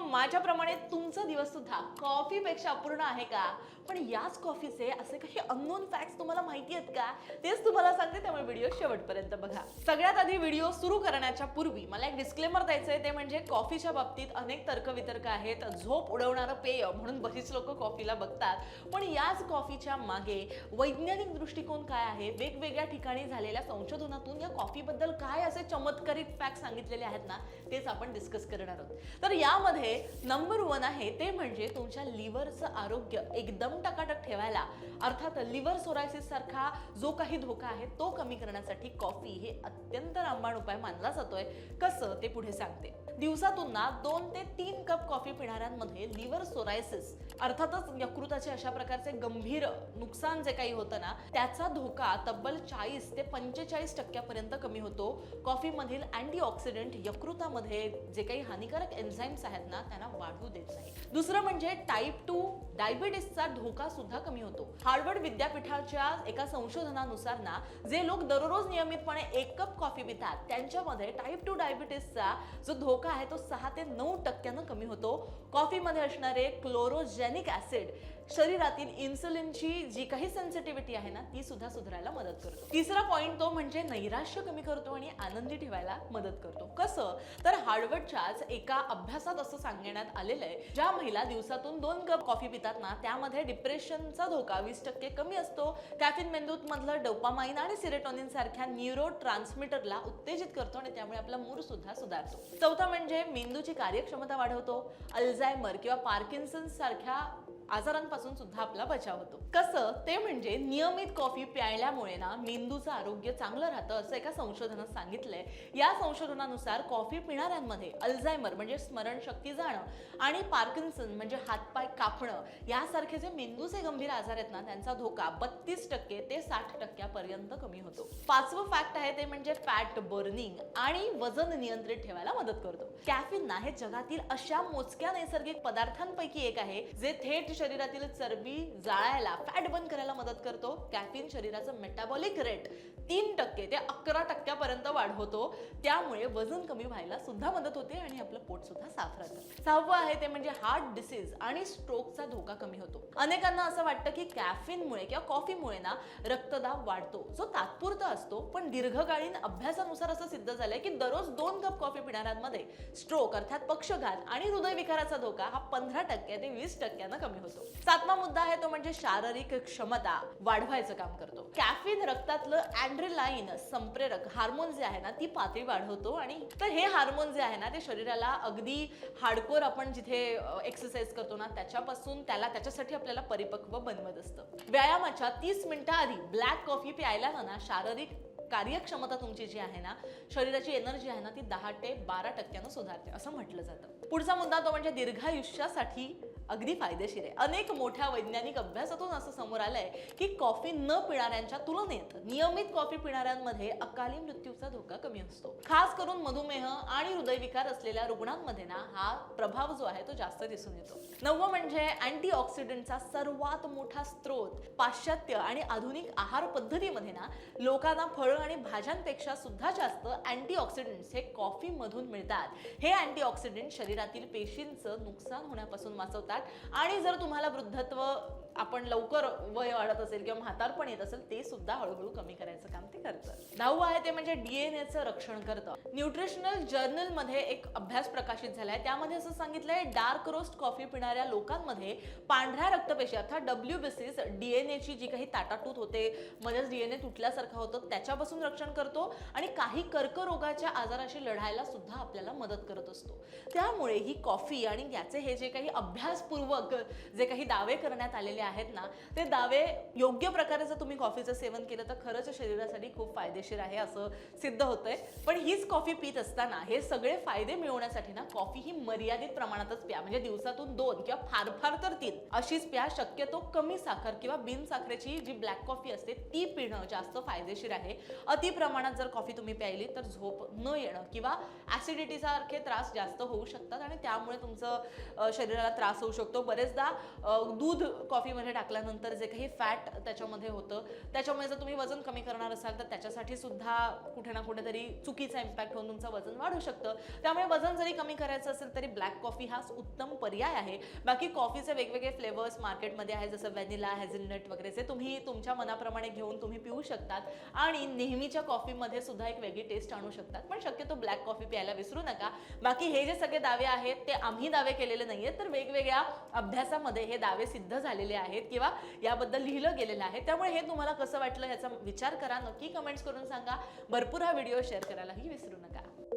माझ्याप्रमाणे तुमचा दिवस सुद्धा कॉफीपेक्षा अपूर्ण आहे का? पण याच कॉफीचे असे काही अननोन फॅक्ट्स तुम्हाला माहिती आहेत का? तेच तुम्हाला सांगते, त्यामुळे व्हिडिओ शेवटपर्यंत बघा. सगळ्यात आधी व्हिडिओ सुरू करण्याच्या पूर्वी मला एक डिस्क्लेमर द्यायचंय, ते म्हणजे कॉफीच्या बाबतीत अनेक तर्कवितर्क आहेत. झोप उडवणारं पेय म्हणून बरीच लोक कॉफीला बघतात, पण याच कॉफीच्या मागे वैज्ञानिक दृष्टिकोन काय आहे, वेगवेगळ्या ठिकाणी झालेल्या संशोधनातून या कॉफीबद्दल काय असे चमत्कारिक फॅक्ट सांगितलेले आहेत ना, तेच आपण डिस्कस करणार आहोत. तर यामध्ये नंबर 1 आहे ते म्हणजे तुमच्या लिव्हरचं आरोग्य एकदम टकाटक ठेवायला, अर्थात लिव्हर सोरायसिस सारखा जो काही धोका आहे तो कमी करण्यासाठी कॉफी हे अत्यंत रामबाण उपाय मानला जातोय. कसं ते पुढे सांगते. दिवसातून ना 2 ते 3 कप कॉफी पिणाऱ्यांमध्ये लिव्हर सोरायसिस अर्थातच यकृताचे अशा प्रकारचे गंभीर नुकसान जे काही होतं ना, त्याचा धोका तब्बल 40 ते 45% पर्यंत कमी होतो. कॉफी मधील अँटीऑक्सिडंट यकृतामध्ये जे काही हानिकारक एन्झाईम्स आहेत ना, त्यांना वाढू देत नाही. दुसरं म्हणजे टाईप 2 डायबिटीसचा धोका सुद्धा कमी होतो. हार्वर्ड विद्यापीठाच्या एका संशोधनानुसार ना, जे लोक दररोज नियमितपणे 1 कप कॉफी पितात त्यांच्यामध्ये टाईप 2 डायबिटीसचा जो धोका आहे तो 6 ते 9% कमी होतो. कॉफीमध्ये असणारे क्लोरोजेनिक ऍसिड शरीरातील इन्सुलिनची जी काही सेन्सिटिव्हिटी आहे ना, ती सुद्धा सुधारायला मदत करतो. तिसरा पॉइंट तो म्हणजे नैराश्य कमी करतो आणि आनंदी ठेवायला मदत करतो. कसं? तर हार्वर्डच्याच एका अभ्यासात असं सांगण्यात आलेलं आहे, ज्या महिला दिवसातून 2 कप कॉफी पितात ना, त्यामध्ये डिप्रेशनचा धोका 20% कमी असतो. कॅफीन मेंदूत मधलं डोपामाइन आणि सेरोटोनिन सारख्या न्यूरो ट्रान्समिटरला उत्तेजित करतो आणि त्यामुळे आपला मूड सुद्धा सुधारतो. चौथा म्हणजे मेंदूची कार्यक्षमता वाढवतो. अल्झायमर किंवा पार्किन्सन सारख्या आजारांपासून सुद्धा आपला बचाव होतो. कसं? ते म्हणजे नियमित कॉफी प्यायल्यामुळे ना मेंदूचं आरोग्य चांगलं राहतं, असं एका संशोधनात सांगितलंय. या संशोधनानुसार कॉफी पिणाऱ्यांमध्ये अल्झायमर म्हणजे स्मरणशक्ती जाणं आणि पार्किन्सन म्हणजे हातपाय कापणं यासारखे जे मेंदूचे गंभीर आजार आहेत ना, त्यांचा धोका 32% ते 60% पर्यंत कमी होतो. पाचवं फॅक्ट आहे ते म्हणजे फॅट बर्निंग आणि वजन नियंत्रित ठेवायला मदत करतो. कॅफीन ना हे जगातील अशा मोजक्या नैसर्गिक पदार्थांपैकी एक आहे जे थेट शरीरातील चरबी जाळायला, फॅट बर्न करायला मदत करतो. कॅफीन शरीराचं मेटाबॉलिक रेट 3% ते 11% पर्यंत वाढवतो. त्यामुळे वजन कमी व्हायला सुद्धा मदत होते आणि आपलं पोट सुद्धा साफ राहतं. सहावं आहे ते म्हणजे हार्ट डिसीज आणि स्ट्रोकचा धोका कमी होतो. अनेकांना असं वाटतं की कॅफीनमुळे किंवा कॉफीमुळे ना रक्तदाब वाढतो, जो तात्पुरता असतो. पण दीर्घकालीन अभ्यासानुसार असं सिद्ध झालंय की दररोज 2 कप कॉफी पिणाऱ्यांमध्ये स्ट्रोक अर्थात पक्षघात आणि हृदयविकाराचा धोका हा 15% ते 20% कमी होतो. सातवा मुद्दा आहे तो म्हणजे शारीरिक क्षमता वाढवायचं काम करतो. कॅफीन रक्तातलं ॲड्रेनालाईन संप्रेरक हार्मोन जे आहे ना, ती पातळी वाढवतो आणि तर हे हार्मोन जे आहे ना, ते शरीराला अगदी हार्डकोर आपण जिथे एक्सरसाइज करतो ना, त्याच्यापासून त्याच्यासाठी आपल्याला परिपक्व बनवत असतं. व्यायामाच्या 30 मिनिटांआधी ब्लॅक कॉफी प्यायला ना शारीरिक कार्यक्षमता तुमची जी आहे ना, शरीराची एनर्जी आहे ना, ती 10 ते 12% सुधारते असं म्हटलं जातं. पुढचा मुद्दा तो म्हणजे दीर्घायुष्यासाठी अगदी फायदेशीर आहे. अनेक मोठ्या वैज्ञानिक अभ्यासातून असं समोर आलंय की कॉफी न पिणाऱ्यांच्या तुलनेत नियमित कॉफी पिणाऱ्यांमध्ये अकाली मृत्यूचा धोका कमी असतो. खास करून मधुमेह आणि हृदयविकार असलेल्या रुग्णांमध्ये ना हा प्रभाव जो आहे तो जास्त दिसून येतो. नववं म्हणजे अँटीऑक्सिडंटचा सर्वात मोठा स्रोत. पाश्चात्य आणि आधुनिक आहार पद्धतीमध्ये ना लोकांना फळं आणि भाज्यांपेक्षा सुद्धा जास्त अँटीऑक्सिडंट्स हे कॉफी मधून मिळतात. हे अँटीऑक्सिडंट शरीरातील पेशींचं नुकसान होण्यापासून वाचवतात आणि जर तुम्हाला वृद्धत्व आपण लवकर वय वाढत असेल किंवा म्हातारपण येत असेल, ते सुद्धा हळूहळू कमी करायचं काम ते करतं. 10वं आहे ते म्हणजे डीएनएचं रक्षण करतं. न्यूट्रिशनल जर्नल मध्ये एक अभ्यास प्रकाशित झालाय. त्यामध्ये असं सांगितलंय डार्क रोस्ट कॉफी पिणाऱ्या लोकांमध्ये पांढऱ्या रक्तपेशी अर्थात डब्ल्यूबीसीस डीएनएची जी काही ताटातूट होते, मध्येच डीएनए तुटल्यासारखं होतं, त्याच्यापासून रक्षण करतो आणि काही कर्करोगाच्या आजाराशी लढायला सुद्धा आपल्याला मदत करत असतो. त्यामुळे ही कॉफी आणि याचे हे जे काही अभ्यासपूर्वक जे काही दावे करण्यात आलेले आहेत ना, ते दावे योग्य प्रकारे जर तुम्ही कॉफीचं सेवन केलं तर खरंच शरीरासाठी खूप फायदेशीर आहे असं सिद्ध होतंय. पण हीच कॉफी पीत असताना हे सगळे फायदे मिळवण्यासाठी ना कॉफी ही मर्यादित प्रमाणातच प्या. म्हणजे दिवसातून 2 किंवा फार फार तर 3 अशीच प्या. शक्यतो कमी साखर किंवा बिन साखरेची जी ब्लॅक कॉफी असते ती पिणं जास्त फायदेशीर आहे. अति प्रमाणात जर कॉफी तुम्ही प्यायली तर झोप न येणं किंवा ऍसिडिटी सारखे त्रास जास्त होऊ शकतात आणि त्यामुळे तुमचं शरीराला त्रास होऊ शकतो. बरेचदा दूध कॉफी कॉफीमध्ये टाकल्यानंतर जे काही फॅट त्याच्यामध्ये होतं त्याच्यामुळे जर तुम्ही वजन कमी करणार असाल तर त्याच्यासाठी सुद्धा कुठे ना कुठेतरी चुकीचा इम्पॅक्ट होऊन तुमचं वजन वाढू शकतं. त्यामुळे वजन जरी कमी करायचं असेल तरी ब्लॅक कॉफी हा उत्तम पर्याय आहे. बाकी कॉफीचे वेगवेगळे फ्लेवर्स मार्केटमध्ये आहेत, जसं व्हॅनिला, हेझलनट वगैरे, जे तुम्ही तुमच्या मनाप्रमाणे घेऊन तुम्ही पिऊ शकतात आणि नेहमीच्या कॉफीमध्ये सुद्धा एक वेगळी टेस्ट आणू शकतात. पण शक्यतो ब्लॅक कॉफी प्यायला विसरू नका. बाकी हे जे सगळे दावे आहेत ते आम्ही दावे केलेले नाहीयेत, तर वेगवेगळ्या अभ्यासामध्ये हे दावे सिद्ध झालेले आहेत किंवा याबद्दल लिहिलं गेलेलं आहे. त्यामुळे हे तुम्हाला कसं वाटलं याचा विचार करा, नक्की कमेंट्स करून सांगा. भरपूर हा व्हिडिओ शेअर करायलाही विसरू नका.